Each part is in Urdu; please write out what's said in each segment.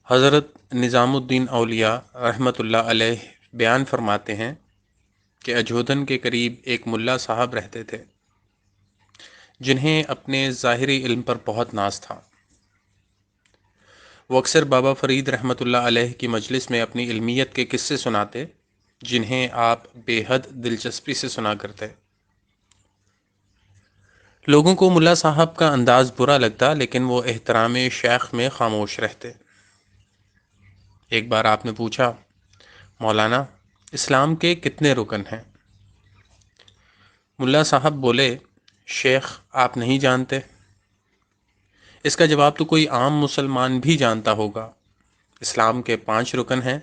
حضرت نظام الدین اولیاء رحمۃ اللہ علیہ بیان فرماتے ہیں کہ اجودھن کے قریب ایک ملا صاحب رہتے تھے جنہیں اپنے ظاہری علم پر بہت ناز تھا۔ وہ اکثر بابا فرید رحمۃ اللہ علیہ کی مجلس میں اپنی علمیت کے قصے سناتے جنہیں آپ بے حد دلچسپی سے سنا کرتے۔ لوگوں کو ملا صاحب کا انداز برا لگتا لیکن وہ احترام شیخ میں خاموش رہتے۔ ایک بار آپ نے پوچھا، مولانا اسلام کے کتنے رکن ہیں؟ ملا صاحب بولے، شیخ آپ نہیں جانتے؟ اس کا جواب تو کوئی عام مسلمان بھی جانتا ہوگا۔ اسلام کے 5 رکن ہیں: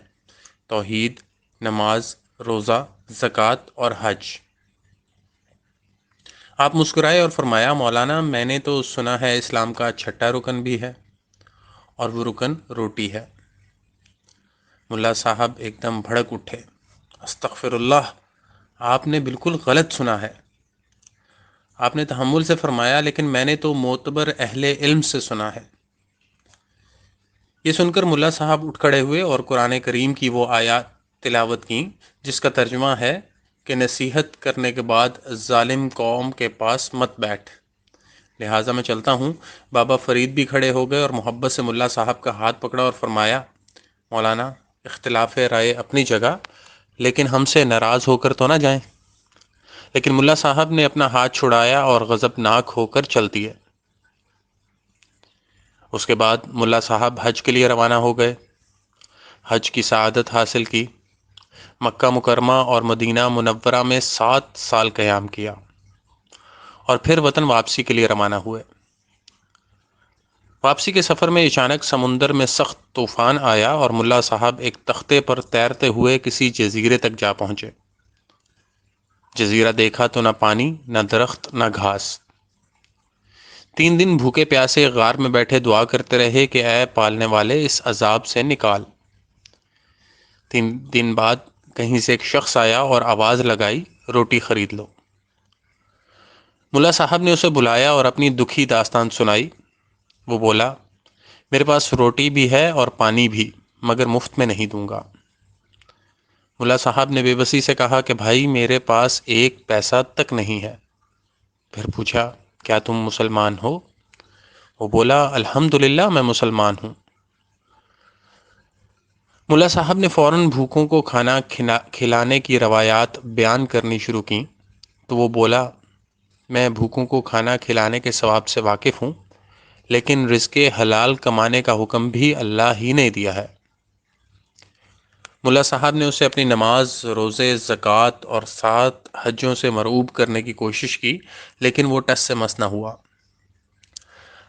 توحید، نماز، روزہ، زکوٰۃ اور حج۔ آپ مسکرائے اور فرمایا، مولانا میں نے تو سنا ہے اسلام کا 6واں رکن بھی ہے، اور وہ رکن روٹی ہے۔ ملا صاحب ایک دم بھڑک اٹھے، استغفر اللہ، آپ نے بالکل غلط سنا ہے۔ آپ نے تحمل سے فرمایا، لیکن میں نے تو معتبر اہل علم سے سنا ہے۔ یہ سن کر ملا صاحب اٹھ کھڑے ہوئے اور قرآن کریم کی وہ آیات تلاوت کیں جس کا ترجمہ ہے کہ نصیحت کرنے کے بعد ظالم قوم کے پاس مت بیٹھ، لہٰذا میں چلتا ہوں۔ بابا فرید بھی کھڑے ہو گئے اور محبت سے ملا صاحب کا ہاتھ پکڑا اور فرمایا، مولانا اختلاف رائے اپنی جگہ، لیکن ہم سے ناراض ہو کر تو نہ جائیں۔ لیکن ملا صاحب نے اپنا ہاتھ چھڑایا اور غضبناک ہو کر چل دیے۔ اس کے بعد ملا صاحب حج کے لیے روانہ ہو گئے۔ حج کی سعادت حاصل کی، مکہ مکرمہ اور مدینہ منورہ میں 7 سال قیام کیا اور پھر وطن واپسی کے لیے روانہ ہوئے۔ واپسی کے سفر میں اچانک سمندر میں سخت طوفان آیا اور ملا صاحب ایک تختے پر تیرتے ہوئے کسی جزیرے تک جا پہنچے۔ جزیرہ دیکھا تو نہ پانی، نہ درخت، نہ گھاس۔ 3 دن بھوکے پیاسے غار میں بیٹھے دعا کرتے رہے کہ اے پالنے والے اس عذاب سے نکال۔ 3 دن بعد کہیں سے ایک شخص آیا اور آواز لگائی، روٹی خرید لو۔ ملا صاحب نے اسے بلایا اور اپنی دکھی داستان سنائی۔ وہ بولا، میرے پاس روٹی بھی ہے اور پانی بھی، مگر مفت میں نہیں دوں گا۔ ملا صاحب نے بے بسی سے کہا کہ بھائی میرے پاس 1 پیسہ تک نہیں ہے۔ پھر پوچھا، کیا تم مسلمان ہو؟ وہ بولا، الحمدللہ میں مسلمان ہوں۔ ملا صاحب نے فوراً بھوکوں کو کھانا کھلانے کی روایات بیان کرنی شروع کیں تو وہ بولا، میں بھوکوں کو کھانا کھلانے کے ثواب سے واقف ہوں، لیکن رزق حلال کمانے کا حکم بھی اللہ ہی نے دیا ہے۔ ملا صاحب نے اسے اپنی نماز، روزے، زکوٰۃ اور 7 حجوں سے مرعوب کرنے کی کوشش کی، لیکن وہ ٹس سے مس نہ ہوا۔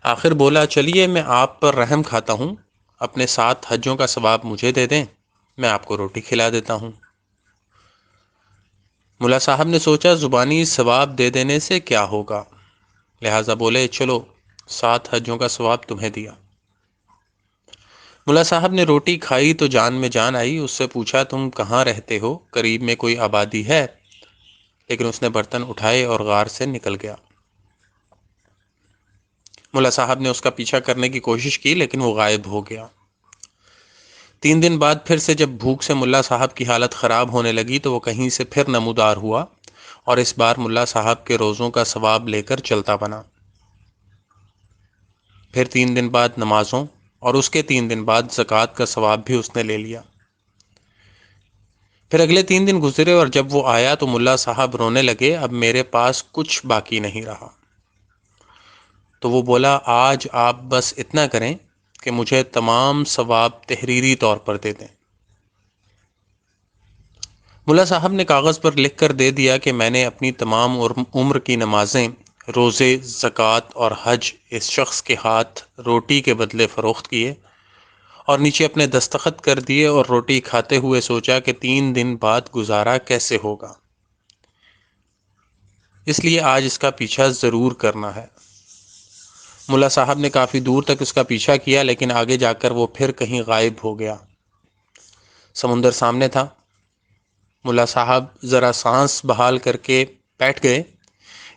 آخر بولا، چلیے میں آپ پر رحم کھاتا ہوں، اپنے 7 حجوں کا ثواب مجھے دے دیں، میں آپ کو روٹی کھلا دیتا ہوں۔ ملا صاحب نے سوچا زبانی ثواب دے دینے سے کیا ہوگا، لہٰذا بولے، چلو 7 حجوں کا ثواب تمہیں دیا۔ ملا صاحب نے روٹی کھائی تو جان میں جان آئی۔ اس سے پوچھا، تم کہاں رہتے ہو؟ قریب میں کوئی آبادی ہے؟ لیکن اس نے برتن اٹھائے اور غار سے نکل گیا۔ ملا صاحب نے اس کا پیچھا کرنے کی کوشش کی لیکن وہ غائب ہو گیا۔ 3 دن بعد پھر سے جب بھوک سے ملا صاحب کی حالت خراب ہونے لگی تو وہ کہیں سے پھر نمودار ہوا اور اس بار ملا صاحب کے روزوں کا ثواب لے کر چلتا بنا۔ پھر 3 دن بعد نمازوں اور اس کے 3 دن بعد زکوٰۃ کا ثواب بھی اس نے لے لیا۔ پھر اگلے 3 دن گزرے اور جب وہ آیا تو ملا صاحب رونے لگے، اب میرے پاس کچھ باقی نہیں رہا۔ تو وہ بولا، آج آپ بس اتنا کریں کہ مجھے تمام ثواب تحریری طور پر دے دیں۔ ملا صاحب نے کاغذ پر لکھ کر دے دیا کہ میں نے اپنی تمام عمر کی نمازیں، روزے، زکوٰۃ اور حج اس شخص کے ہاتھ روٹی کے بدلے فروخت کیے، اور نیچے اپنے دستخط کر دیے اور روٹی کھاتے ہوئے سوچا کہ 3 دن بعد گزارا کیسے ہوگا، اس لیے آج اس کا پیچھا ضرور کرنا ہے۔ ملا صاحب نے کافی دور تک اس کا پیچھا کیا لیکن آگے جا کر وہ پھر کہیں غائب ہو گیا۔ سمندر سامنے تھا۔ ملا صاحب ذرا سانس بحال کر کے بیٹھ گئے۔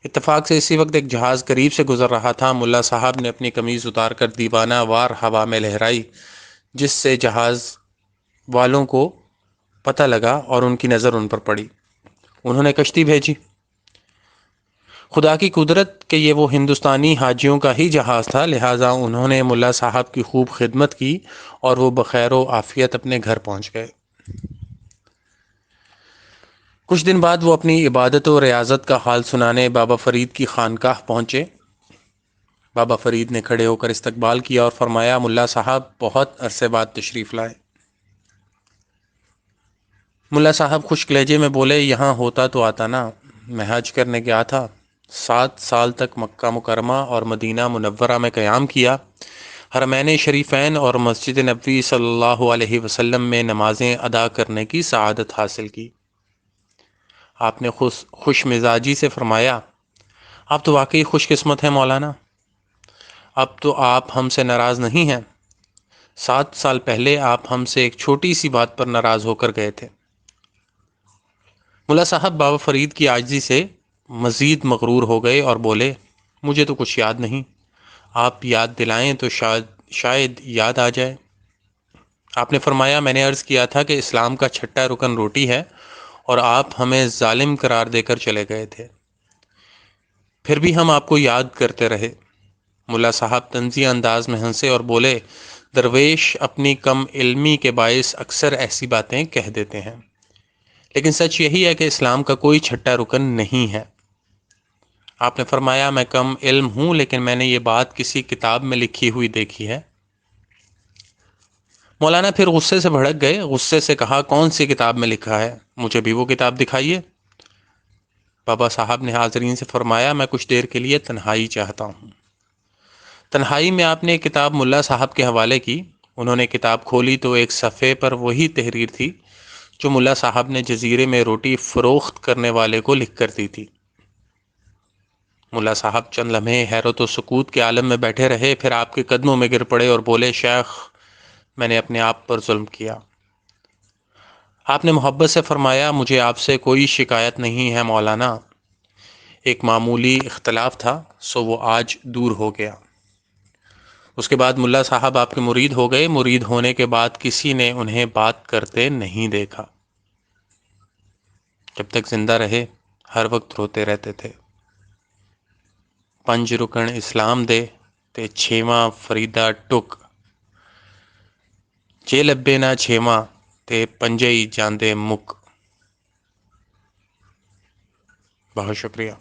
اتفاق سے اسی وقت ایک جہاز قریب سے گزر رہا تھا۔ ملا صاحب نے اپنی قمیض اتار کر دیوانہ وار ہوا میں لہرائی، جس سے جہاز والوں کو پتہ لگا اور ان کی نظر ان پر پڑی۔ انہوں نے کشتی بھیجی۔ خدا کی قدرت کہ یہ وہ ہندوستانی حاجیوں کا ہی جہاز تھا، لہٰذا انہوں نے ملا صاحب کی خوب خدمت کی اور وہ بخیر و عافیت اپنے گھر پہنچ گئے۔ کچھ دن بعد وہ اپنی عبادت و ریاضت کا حال سنانے بابا فرید کی خانقاہ پہنچے۔ بابا فرید نے کھڑے ہو کر استقبال کیا اور فرمایا، ملا صاحب بہت عرصے بعد تشریف لائے۔ ملا صاحب خشک لہجے میں بولے، یہاں ہوتا تو آتا نا، میں حج کرنے گیا تھا، 7 سال تک مکہ مکرمہ اور مدینہ منورہ میں قیام کیا، حرمین شریفین اور مسجد نبوی صلی اللہ علیہ وسلم میں نمازیں ادا کرنے کی سعادت حاصل کی۔ آپ نے خوش مزاجی سے فرمایا، آپ تو واقعی خوش قسمت ہیں مولانا، اب تو آپ ہم سے ناراض نہیں ہیں۔ 7 سال پہلے آپ ہم سے ایک چھوٹی سی بات پر ناراض ہو کر گئے تھے۔ ملا صاحب بابا فرید کی عاجزی سے مزید مغرور ہو گئے اور بولے، مجھے تو کچھ یاد نہیں، آپ یاد دلائیں تو شاید یاد آ جائے۔ آپ نے فرمایا، میں نے عرض کیا تھا کہ اسلام کا چھٹا رکن روٹی ہے اور آپ ہمیں ظالم قرار دے کر چلے گئے تھے، پھر بھی ہم آپ کو یاد کرتے رہے۔ ملا صاحب طنزیہ انداز میں ہنسے اور بولے، درویش اپنی کم علمی کے باعث اکثر ایسی باتیں کہہ دیتے ہیں، لیکن سچ یہی ہے کہ اسلام کا کوئی چھٹا رکن نہیں ہے۔ آپ نے فرمایا، میں کم علم ہوں لیکن میں نے یہ بات کسی کتاب میں لکھی ہوئی دیکھی ہے۔ مولانا پھر غصے سے بھڑک گئے، غصے سے کہا، کون سی کتاب میں لکھا ہے؟ مجھے بھی وہ کتاب دکھائیے۔ بابا صاحب نے حاضرین سے فرمایا، میں کچھ دیر کے لیے تنہائی چاہتا ہوں۔ تنہائی میں آپ نے ایک کتاب ملا صاحب کے حوالے کی۔ انہوں نے کتاب کھولی تو ایک صفحے پر وہی تحریر تھی جو ملا صاحب نے جزیرے میں روٹی فروخت کرنے والے کو لکھ کر دی تھی۔ ملا صاحب چند لمحے حیرت و سکوت کے عالم میں بیٹھے رہے، پھر آپ کے قدموں میں گر پڑے اور بولے، شیخ میں نے اپنے آپ پر ظلم کیا۔ آپ نے محبت سے فرمایا، مجھے آپ سے کوئی شکایت نہیں ہے مولانا، ایک معمولی اختلاف تھا سو وہ آج دور ہو گیا۔ اس کے بعد ملا صاحب آپ کے مرید ہو گئے۔ مرید ہونے کے بعد کسی نے انہیں بات کرتے نہیں دیکھا۔ جب تک زندہ رہے ہر وقت روتے رہتے تھے، پنج رکن اسلام دے تے چھیواں فریدا ٹک، جے لبے نہ چھیواں تے پنجے ہی جاندے مک۔ بہت شکریہ۔